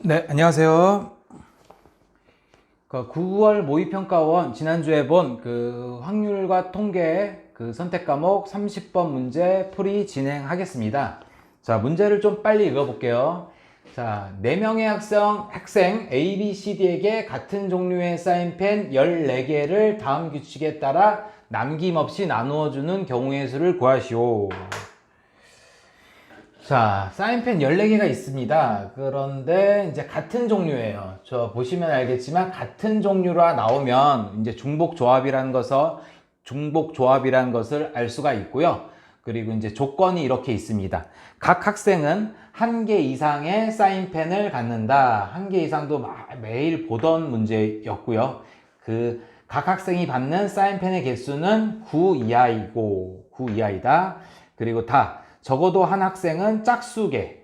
네, 안녕하세요. 9월 모의평가원 지난주에 본 확률과 통계 선택 과목 30번 문제 풀이 진행하겠습니다. 자, 문제를 좀 빨리 읽어볼게요. 자, 4명의 학생 A, B, C, D에게 같은 종류의 사인펜 14개를 다음 규칙에 따라 남김없이 나누어주는 경우의 수를 구하시오. 자, 사인펜 14개가 있습니다. 그런데 이제 같은 종류예요. 저 보시면 알겠지만 같은 종류라 나오면 이제 중복조합이라는 것을 알 수가 있고요. 그리고 이제 조건이 이렇게 있습니다. 각 학생은 1개 이상의 사인펜을 갖는다. 1개 이상도 매일 보던 문제였고요. 각 학생이 받는 사인펜의 개수는 9 이하이다. 그리고 적어도 한 학생은 짝수개.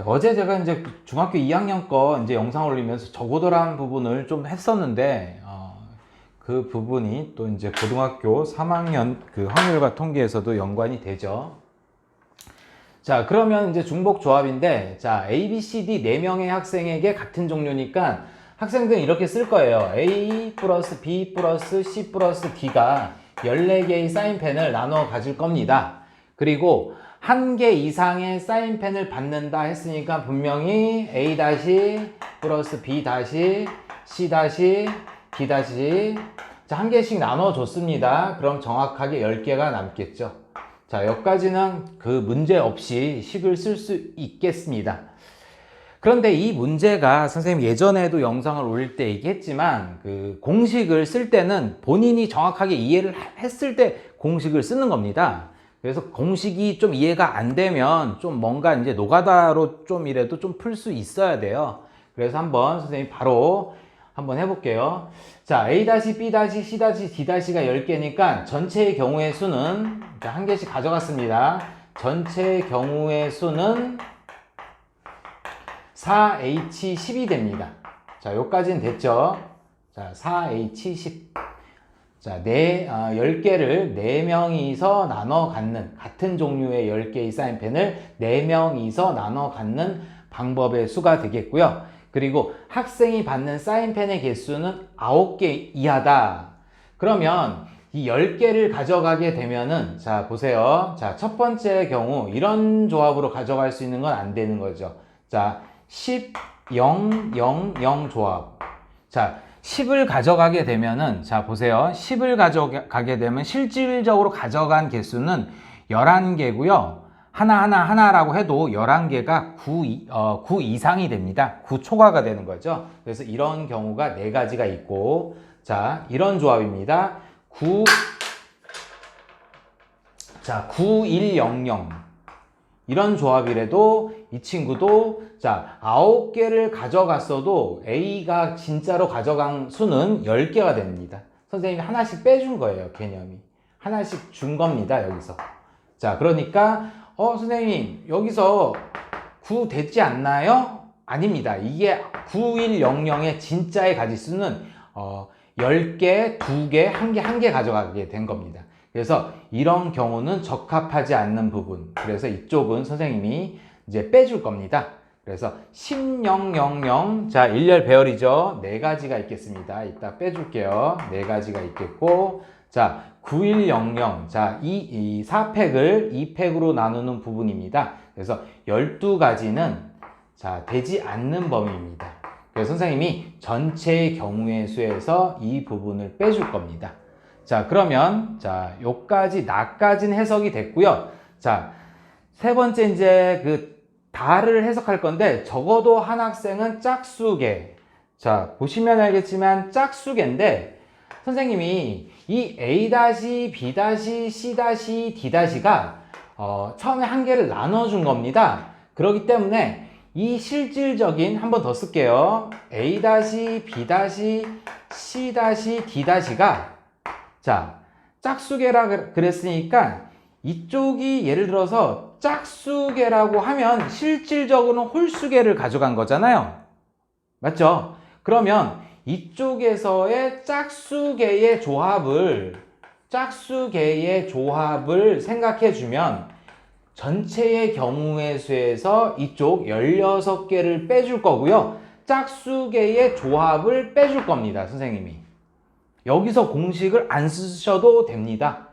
어제 제가 이제 중학교 2학년 거 이제 영상 올리면서 적어도라는 부분을 좀 했었는데, 그 부분이 또 이제 고등학교 3학년 확률과 통계에서도 연관이 되죠. 자, 그러면 이제 중복 조합인데, 자, A, B, C, D 4명의 학생에게 같은 종류니까 학생들은 이렇게 쓸 거예요. A 플러스 B 플러스 C 플러스 D가 14개의 사인펜을 나눠 가질 겁니다. 그리고 1개 이상의 사인펜을 받는다 했으니까 분명히 A- 플러스 B- C- D- 자, 1개씩 나눠줬습니다. 그럼 정확하게 10개가 남겠죠. 자, 여기까지는 문제 없이 식을 쓸 수 있겠습니다. 그런데 이 문제가 선생님 예전에도 영상을 올릴 때 얘기했지만 공식을 쓸 때는 본인이 정확하게 이해를 했을 때 공식을 쓰는 겁니다. 그래서 공식이 좀 이해가 안 되면 좀 뭔가 이제 노가다로 좀이라도 좀 풀 수 있어야 돼요. 그래서 선생님 바로 한번 해볼게요. 자, A-, B-, C-, D-가 10개니까 전체의 경우의 수는, 자, 1개씩 가져갔습니다. 전체의 경우의 수는 4H10이 됩니다. 자, 여기까지는 됐죠? 자, 4H10. 자, 10개를 4명이서 나눠 갖는, 같은 종류의 10개의 사인펜을 4명이서 나눠 갖는 방법의 수가 되겠고요. 그리고 학생이 받는 사인펜의 개수는 9개 이하다. 그러면 이 10개를 가져가게 되면은, 자, 보세요. 자, 첫 번째 경우, 이런 조합으로 가져갈 수 있는 건 안 되는 거죠. 자, 10, 0, 0, 0 조합. 자, 10을 가져가게 되면은, 자, 보세요. 10을 가져가게 되면 실질적으로 가져간 개수는 11개고요. 하나라고 해도 11개가 9 이상이 됩니다. 9 초과가 되는 거죠. 그래서 이런 경우가 4가지가 있고, 자, 이런 조합입니다. 9100. 이런 조합이라도 이 친구도, 자, 9개를 가져갔어도 A가 진짜로 가져간 수는 10개가 됩니다. 선생님이 하나씩 빼준 거예요, 개념이. 하나씩 준 겁니다, 여기서. 자, 그러니까 선생님 여기서 9 됐지 않나요? 아닙니다. 이게 9100의 진짜의 가지수는 10개, 2개, 1개 가져가게 된 겁니다. 그래서 이런 경우는 적합하지 않는 부분. 그래서 이쪽은 선생님이 이제 빼줄 겁니다. 그래서 10, 0, 0, 0. 자, 일렬 배열이죠. 4가지가 있겠습니다. 이따 빼줄게요. 4가지가 있겠고. 자, 9100. 자, 이 4팩을 2팩으로 나누는 부분입니다. 그래서 12가지는 자, 되지 않는 범위입니다. 그래서 선생님이 전체의 경우의 수에서 이 부분을 빼줄 겁니다. 자, 그러면, 자, 요까지, 나까지는 해석이 됐고요. 자, 세 번째 이제 다를 해석할 건데, 적어도 한 학생은 짝수개. 자, 보시면 알겠지만 짝수개인데, 선생님이 이 A-, B-, C-, D-가 처음에 1개를 나눠준 겁니다. 그렇기 때문에 이 실질적인, 한 번 더 쓸게요. A-, B-, C-, D-가 자, 짝수개라 그랬으니까 이쪽이 예를 들어서 짝수개라고 하면 실질적으로는 홀수개를 가져간 거잖아요. 맞죠? 그러면 이쪽에서의 짝수개의 조합을 생각해 주면 전체의 경우의 수에서 이쪽 16개를 빼줄 거고요. 짝수개의 조합을 빼줄 겁니다. 선생님이. 여기서 공식을 안 쓰셔도 됩니다.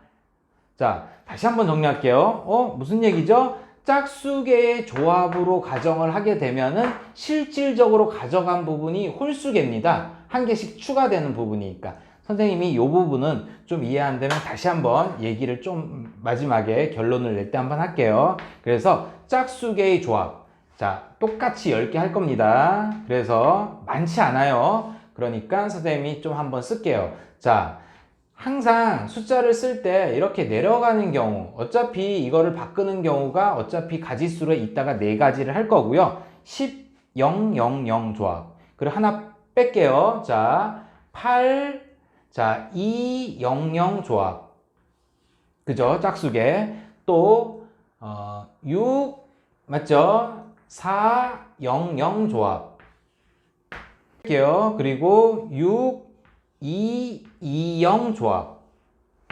자, 다시 한번 정리할게요. 무슨 얘기죠? 짝수개의 조합으로 가정을 하게 되면은 실질적으로 가져간 부분이 홀수개입니다. 한 개씩 추가되는 부분이니까. 선생님이 이 부분은 좀 이해 안 되면 다시 한번 얘기를 좀 마지막에 결론을 낼 때 한번 할게요. 그래서 짝수개의 조합. 자, 똑같이 10개 할 겁니다. 그래서 많지 않아요. 그러니까 선생님이 좀 한번 쓸게요. 자, 항상 숫자를 쓸 때 이렇게 내려가는 경우, 어차피 이거를 바꾸는 경우가 어차피 가지수로 이따가 4가지를 할 거고요. 10, 0, 0, 0 조합. 그리고 하나 뺄게요. 자, 8, 자, 2, 0, 0 조합. 그죠? 짝수개. 또, 6, 맞죠? 4, 0, 0 조합. 할게요. 그리고 6, 2, 2, 0 조합.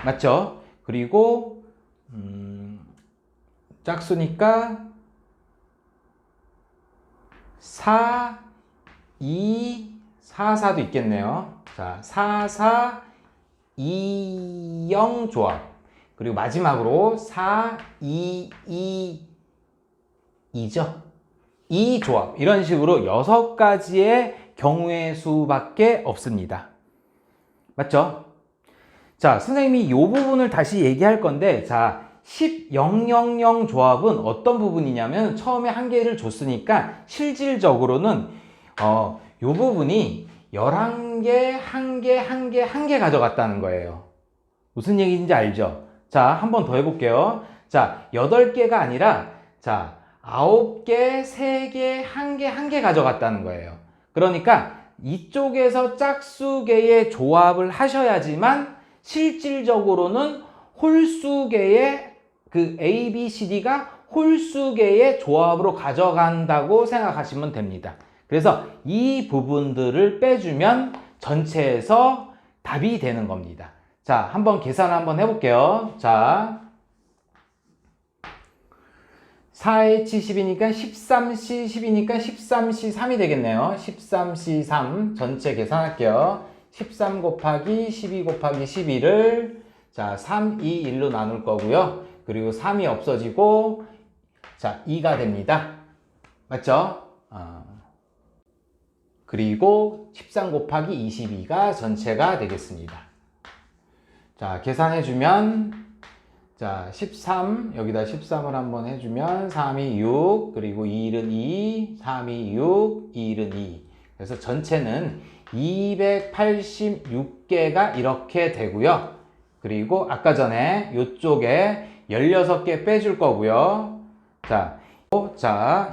맞죠? 그리고 짝수니까 4, 2, 4, 4도 있겠네요. 자, 4, 4, 2, 0 조합. 그리고 마지막으로 4, 2, 2, 2죠? 2 조합. 이런 식으로 6가지의 경우의 수밖에 없습니다. 맞죠? 자, 선생님이 이 부분을 다시 얘기할 건데, 자, 10, 0, 0, 0 조합은 어떤 부분이냐면, 처음에 한 개를 줬으니까, 실질적으로는, 이 부분이 11개, 1개, 1개, 1개 가져갔다는 거예요. 무슨 얘기인지 알죠? 자, 한 번 더 해볼게요. 자, 8개가 아니라, 자, 9개, 3개, 1개, 1개 가져갔다는 거예요. 그러니까, 이쪽에서 짝수개의 조합을 하셔야지만 실질적으로는 홀수개의 그 A, B, C, D가 홀수개의 조합으로 가져간다고 생각하시면 됩니다. 그래서 이 부분들을 빼주면 전체에서 답이 되는 겁니다. 자, 한번 계산을 한번 해볼게요. 자, 4H 10이니까 13C 10이니까 13C 3이 되겠네요. 13C 3 전체 계산할게요. 13 곱하기 12 곱하기 12를 자 3, 2, 1로 나눌 거고요. 그리고 3이 없어지고 자 2가 됩니다. 맞죠? 그리고 13 곱하기 22가 전체가 되겠습니다. 자 계산해주면 자, 13, 여기다 13을 한번 해주면 3이 6, 그리고 2일은 2, 3이 6, 2일은 2. 그래서 전체는 286개가 이렇게 되고요. 그리고 아까 전에 이쪽에 16개 빼줄 거고요. 자,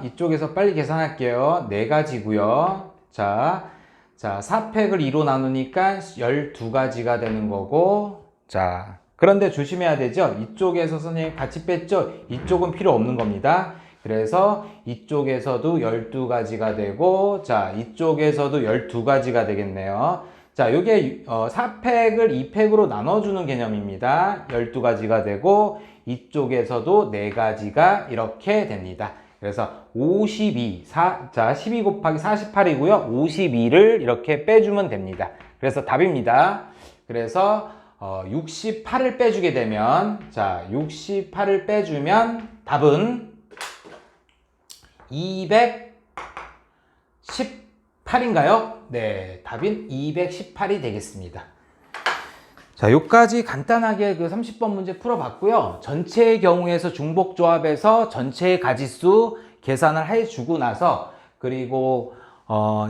이쪽에서 빨리 계산할게요. 4가지고요. 자, 4팩을 2로 나누니까 12가지가 되는 거고, 자, 그런데 조심해야 되죠. 이쪽에서 선생님 같이 뺐죠. 이쪽은 필요 없는 겁니다. 그래서 이쪽에서도 12가지가 되고 자 이쪽에서도 12가지가 되겠네요. 자 요게 4팩을 2팩으로 나눠주는 개념입니다. 12가지가 되고 이쪽에서도 4가지가 이렇게 됩니다. 그래서 52, 자 12 곱하기 48이고요. 52를 이렇게 빼주면 됩니다. 그래서 답입니다. 그래서 68을 빼주게 되면 자 68을 빼주면 답은 218인가요? 네, 답인 218이 되겠습니다. 자, 요까지 간단하게 그 30번 문제 풀어봤고요. 전체의 경우에서 중복조합에서 전체의 가지수 계산을 해주고 나서 그리고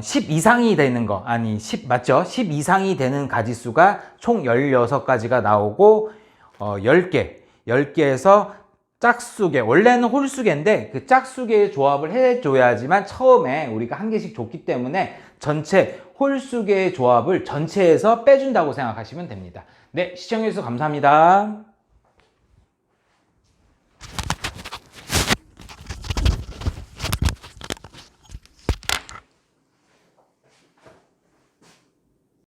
10 이상이 되는 거, 아니 10 맞죠? 10 이상이 되는 가지수가 총 16가지가 나오고 10개에서 짝수개, 원래는 홀수개인데 그 짝수개의 조합을 해줘야지만 처음에 우리가 한 개씩 줬기 때문에 전체 홀수개의 조합을 전체에서 빼준다고 생각하시면 됩니다. 네, 시청해주셔서 감사합니다.